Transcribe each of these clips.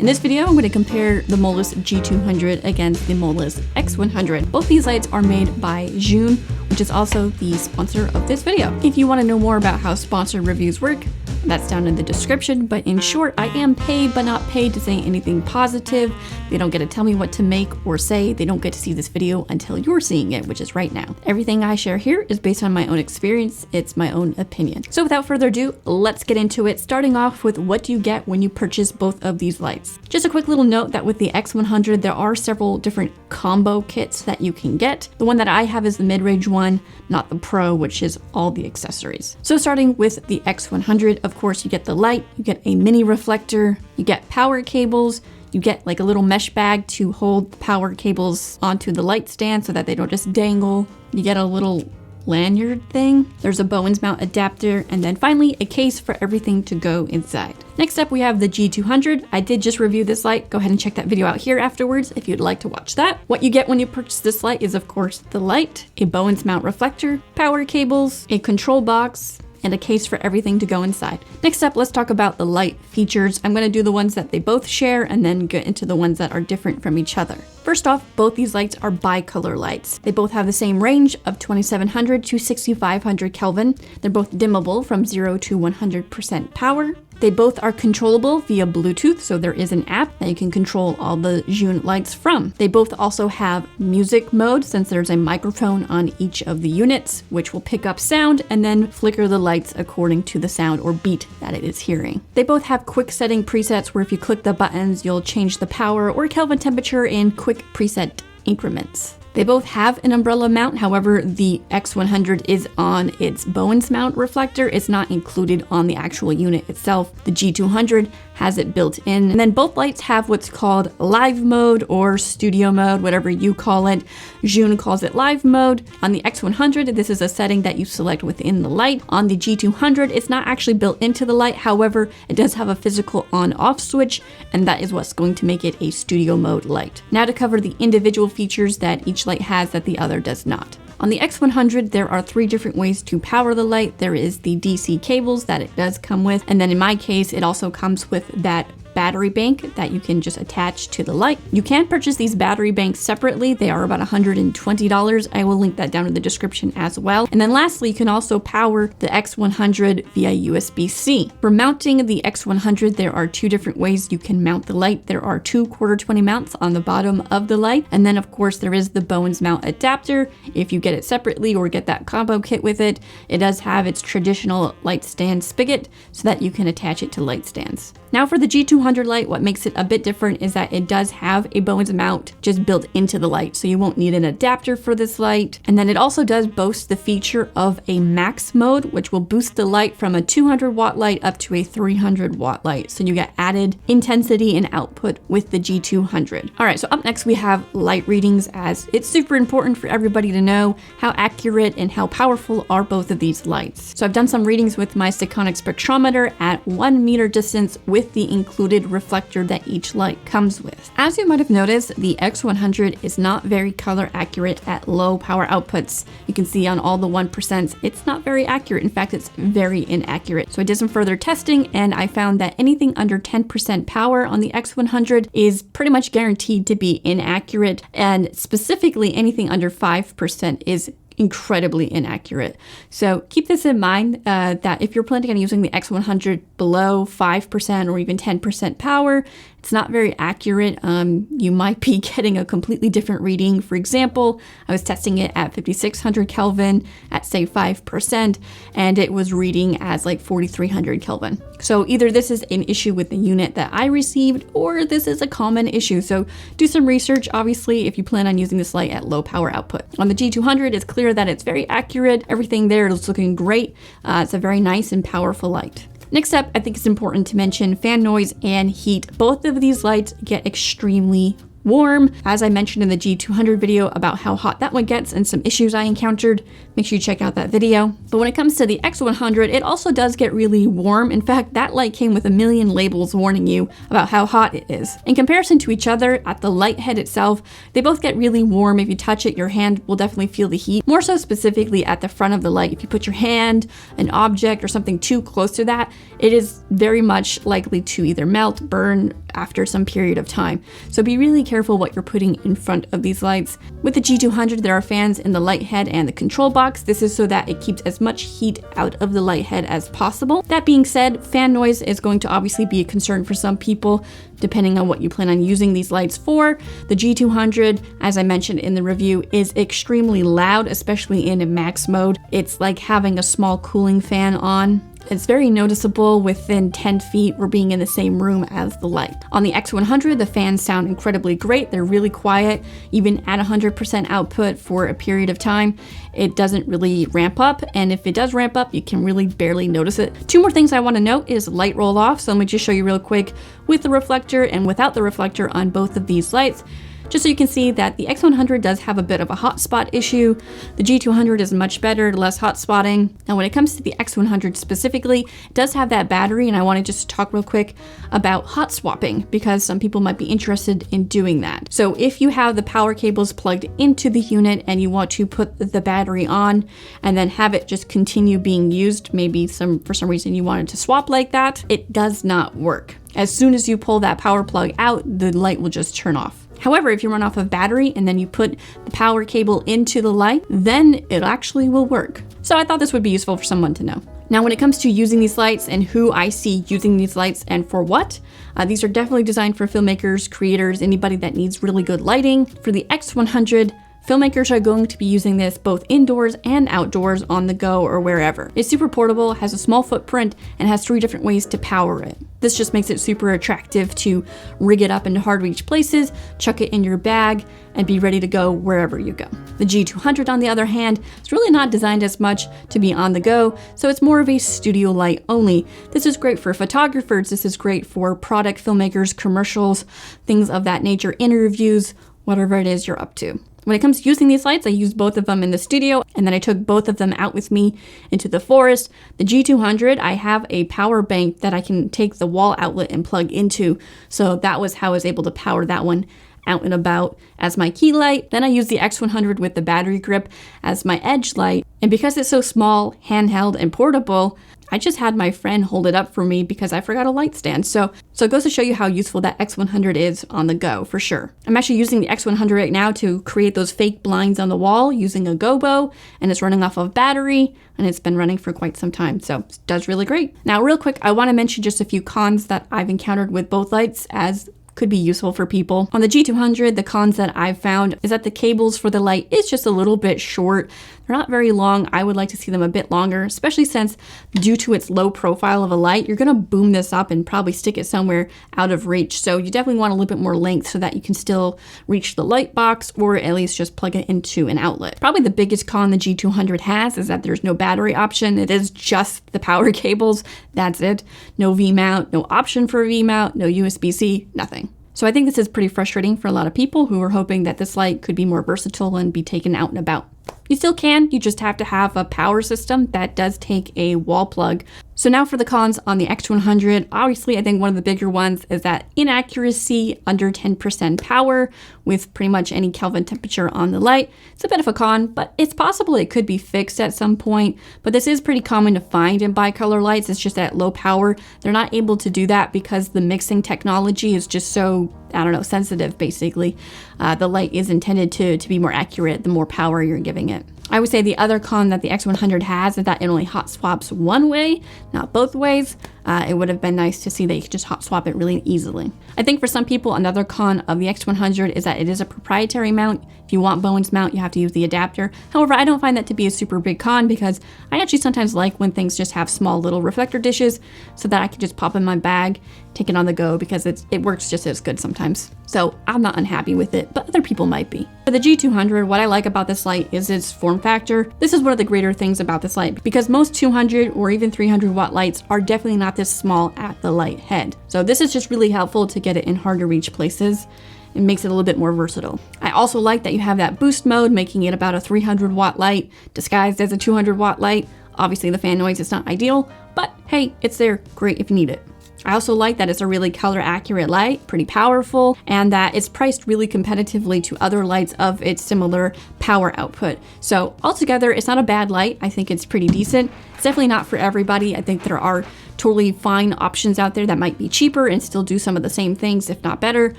In this video, I'm going to compare the Molus G200 against the Molus X100. Both these lights are made by Zhun, which is also the sponsor of this video. If you want to know more about how sponsored reviews work, that's down in the description, but in short, I am paid but not paid to say anything positive. They don't get to tell me what to make or say. They don't get to see this video until you're seeing it, which is right now. Everything I share here is based on my own experience. It's my own opinion. So without further ado, let's get into it, starting off with what do you get when you purchase both of these lights. Just a quick little note that with the X100, there are several different combo kits that you can get. The one that I have is the mid-range one, not the Pro, which is all the accessories. So starting with the X100, of course, you get the light, you get a mini reflector, you get power cables, you get like a little mesh bag to hold the power cables onto the light stand so that they don't just dangle. You get a little lanyard thing. There's a Bowens mount adapter, and then finally a case for everything to go inside. Next up, we have the G200. I did just review this light. Go ahead and check that video out here afterwards if you'd like to watch that. What you get when you purchase this light is, of course, the light, a Bowens mount reflector, power cables, a control box, and a case for everything to go inside. Next up, let's talk about the light features. I'm going to do the ones that they both share and then get into the ones that are different from each other. First off, both these lights are bicolor lights. They both have the same range of 2700 to 6500 Kelvin. They're both dimmable from 0 to 100% power. They both are controllable via Bluetooth, so there is an app that you can control all the Zhun lights from. They both also have music mode, since there's a microphone on each of the units, which will pick up sound and then flicker the lights according to the sound or beat that it is hearing. They both have quick setting presets where if you click the buttons, you'll change the power or Kelvin temperature in quick preset increments. They both have an umbrella mount, however, the X100 is on its Bowens mount reflector. It's not included on the actual unit itself. The G200 has it built in. And then both lights have what's called live mode or studio mode, whatever you call it. Zhun calls it live mode. On the X100, this is a setting that you select within the light. On the G200, it's not actually built into the light. However, it does have a physical on-off switch, and that is what's going to make it a studio mode light. Now to cover the individual features that each light has that the other does not. On the X100, there are 3 different ways to power the light. There is the DC cables that it does come with, and then in my case, it also comes with that battery bank that you can just attach to the light. You can purchase these battery banks separately. They are about $120. I will link that down in the description as well. And then lastly, you can also power the X100 via USB-C. For mounting the X100, there are 2 different ways you can mount the light. There are 2 quarter-20 mounts on the bottom of the light. And then of course there is the Bowens mount adapter. If you get it separately or get that combo kit with it, it does have its traditional light stand spigot so that you can attach it to light stands. Now for the G200 light, what makes it a bit different is that it does have a Bowens mount just built into the light, so you won't need an adapter for this light. And then it also does boast the feature of a max mode, which will boost the light from a 200 watt light up to a 300 watt light. So you get added intensity and output with the G200. All right, so up next we have light readings, as it's super important for everybody to know how accurate and how powerful are both of these lights. So I've done some readings with my Staconic spectrometer at 1 meter distance with the included reflector that each light comes with. As you might have noticed, the X100 is not very color accurate at low power outputs. You can see on all the 1%, it's not very accurate. In fact, it's very inaccurate. So I did some further testing and I found that anything under 10% power on the X100 is pretty much guaranteed to be inaccurate, and specifically anything under 5% is incredibly inaccurate. So keep this in mind that if you're planning on using the X100 below 5% or even 10% power, it's not very accurate. You might be getting a completely different reading. For example, I was testing it at 5600 Kelvin at say 5%, and it was reading as like 4300 Kelvin. So either this is an issue with the unit that I received, or this is a common issue. So do some research, obviously, if you plan on using this light at low power output. On the G200, it's clear that it's very accurate. Everything there is looking great. It's a very nice and powerful light. Next up, I think it's important to mention fan noise and heat. Both of these lights get extremely warm. As I mentioned in the G200 video about how hot that one gets and some issues I encountered, make sure you check out that video. But when it comes to the X100, it also does get really warm. In fact, that light came with a million labels warning you about how hot it is. In comparison to each other, at the light head itself, they both get really warm. If you touch it, your hand will definitely feel the heat. More so specifically at the front of the light. If you put your hand, an object, or something too close to that, it is very much likely to either melt, burn, after some period of time. So be really careful what you're putting in front of these lights. With the G200, there are fans in the light head and the control box. This is so that it keeps as much heat out of the light head as possible. That being said, fan noise is going to obviously be a concern for some people, depending on what you plan on using these lights for. The G200, as I mentioned in the review, is extremely loud, especially in max mode. It's like having a small cooling fan on. It's very noticeable within 10 feet or being in the same room as the light. On the X100, the fans sound incredibly great. They're really quiet, even at 100% output for a period of time. It doesn't really ramp up, and if it does ramp up, you can really barely notice it. Two more things I want to note is light roll off. So let me just show you real quick with the reflector and without the reflector on both of these lights, just so you can see that the X100 does have a bit of a hotspot issue. The G200 is much better, less hot spotting. Now when it comes to the X100 specifically, it does have that battery, and I want to just talk real quick about hot swapping because some people might be interested in doing that. So if you have the power cables plugged into the unit and you want to put the battery on and then have it just continue being used, maybe for some reason you wanted to swap like that, it does not work. As soon as you pull that power plug out, the light will just turn off. However, if you run off of battery and then you put the power cable into the light, then it actually will work. So I thought this would be useful for someone to know. Now, when it comes to using these lights and who I see using these lights and for what, these are definitely designed for filmmakers, creators, anybody that needs really good lighting. For the X100, filmmakers are going to be using this both indoors and outdoors, on the go or wherever. It's super portable, has a small footprint, and has 3 different ways to power it. This just makes it super attractive to rig it up into hard reach places, chuck it in your bag, and be ready to go wherever you go. The G200, on the other hand, is really not designed as much to be on the go, so it's more of a studio light only. This is great for photographers, this is great for product filmmakers, commercials, things of that nature, interviews, whatever it is you're up to. When it comes to using these lights, I used both of them in the studio, and then I took both of them out with me into the forest. The G200, I have a power bank that I can take the wall outlet and plug into, so that was how I was able to power that one out and about as my key light. Then I used the X100 with the battery grip as my edge light, and because it's so small, handheld, and portable, I just had my friend hold it up for me because I forgot a light stand. So it goes to show you how useful that X100 is on the go, for sure. I'm actually using the X100 right now to create those fake blinds on the wall using a gobo, and it's running off of battery, and it's been running for quite some time, so it does really great. Now, real quick, I want to mention just a few cons that I've encountered with both lights, as could be useful for people. On the G200, the cons that I've found is that the cables for the light is just a little bit short. They're not very long. I would like to see them a bit longer, especially since due to its low profile of a light, you're gonna boom this up and probably stick it somewhere out of reach. So you definitely want a little bit more length so that you can still reach the light box or at least just plug it into an outlet. Probably the biggest con the G200 has is that there's no battery option. It is just the power cables. That's it. No V-mount, no option for a V-mount, no USB-C, nothing. So I think this is pretty frustrating for a lot of people who are hoping that this light could be more versatile and be taken out and about. You still can, you just have to have a power system that does take a wall plug. So now for the cons on the X100, obviously I think one of the bigger ones is that inaccuracy under 10% power with pretty much any Kelvin temperature on the light. It's a bit of a con, but it's possible it could be fixed at some point, but this is pretty common to find in bicolor lights. It's just at low power. They're not able to do that because the mixing technology is just so, I don't know, sensitive basically. The light is intended to be more accurate the more power you're giving it. I would say the other con that the X100 has is that it only hot swaps one way, not both ways. It would have been nice to see that you could just hot swap it really easily. I think for some people, another con of the X100 is that it is a proprietary mount. If you want Bowens mount, you have to use the adapter. However, I don't find that to be a super big con because I actually sometimes like when things just have small little reflector dishes so that I can just pop in my bag, take it on the go because it works just as good sometimes. So I'm not unhappy with it, but other people might be. For the G200, what I like about this light is its form factor. This is one of the greater things about this light because most 200 or even 300 watt lights are definitely not this small at the light head. So this is just really helpful to get it in hard to reach places. It makes it a little bit more versatile. I also like that you have that boost mode, making it about a 300 watt light disguised as a 200 watt light. Obviously the fan noise is not ideal, but hey, it's there, great if you need it. I also like that it's a really color accurate light, pretty powerful, and that it's priced really competitively to other lights of its similar power output. So altogether, it's not a bad light. I think it's pretty decent. It's definitely not for everybody. I think there are totally fine options out there that might be cheaper and still do some of the same things, if not better.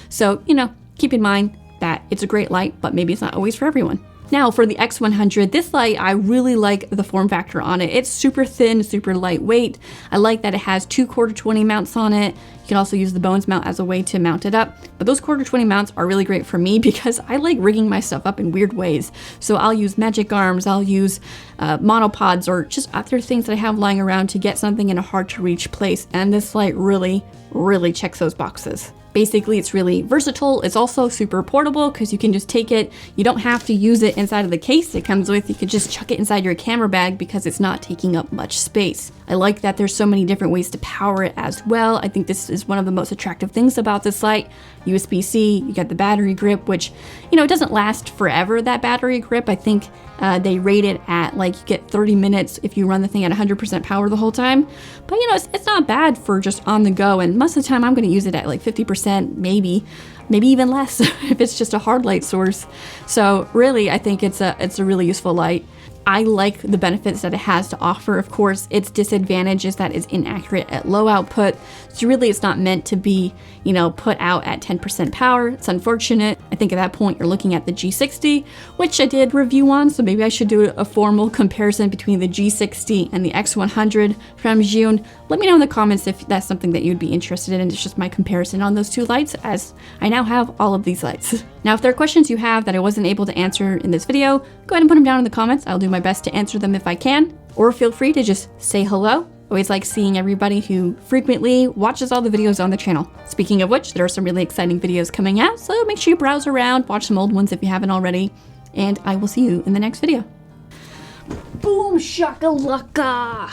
So, you know, keep in mind that it's a great light, but maybe it's not always for everyone. Now for the X100, this light, I really like the form factor on it. It's super thin, super lightweight. I like that it has 2 /20 mounts on it. You can also use the bones mount as a way to mount it up. But those 1/4-20 mounts are really great for me because I like rigging my stuff up in weird ways. So I'll use magic arms, I'll use monopods, or just other things that I have lying around to get something in a hard to reach place. And this light really checks those boxes. Basically, it's really versatile. It's also super portable because you can just take it. You don't have to use it inside of the case it comes with. You could just chuck it inside your camera bag because it's not taking up much space. I like that there's so many different ways to power it as well. I think this is one of the most attractive things about this light. USB-C, you got the battery grip, which, you know, it doesn't last forever, that battery grip. I think they rate it at like you get 30 minutes if you run the thing at 100% power the whole time. But you know, it's not bad for just on the go. And most of the time I'm going to use it at like 50%, maybe even less if it's just a hard light source. So really, I think it's a really useful light. I like the benefits that it has to offer. Of course, its disadvantage is that it's inaccurate at low output. So really, it's not meant to be, you know, put out at 10% power. It's unfortunate. I think at that point, you're looking at the G60, which I did review on. So maybe I should do a formal comparison between the G60 and the X100 from June. Let me know in the comments if that's something that you'd be interested in. It's just my comparison on those two lights, as I now have all of these lights. Now, if there are questions you have that I wasn't able to answer in this video, go ahead and put them down in the comments. I'll do my best to answer them if I can, or feel free to just say hello. Always like seeing everybody who frequently watches all the videos on the channel. Speaking of which, there are some really exciting videos coming out, so make sure you browse around, watch some old ones if you haven't already, and I will see you in the next video. Boom shakalaka!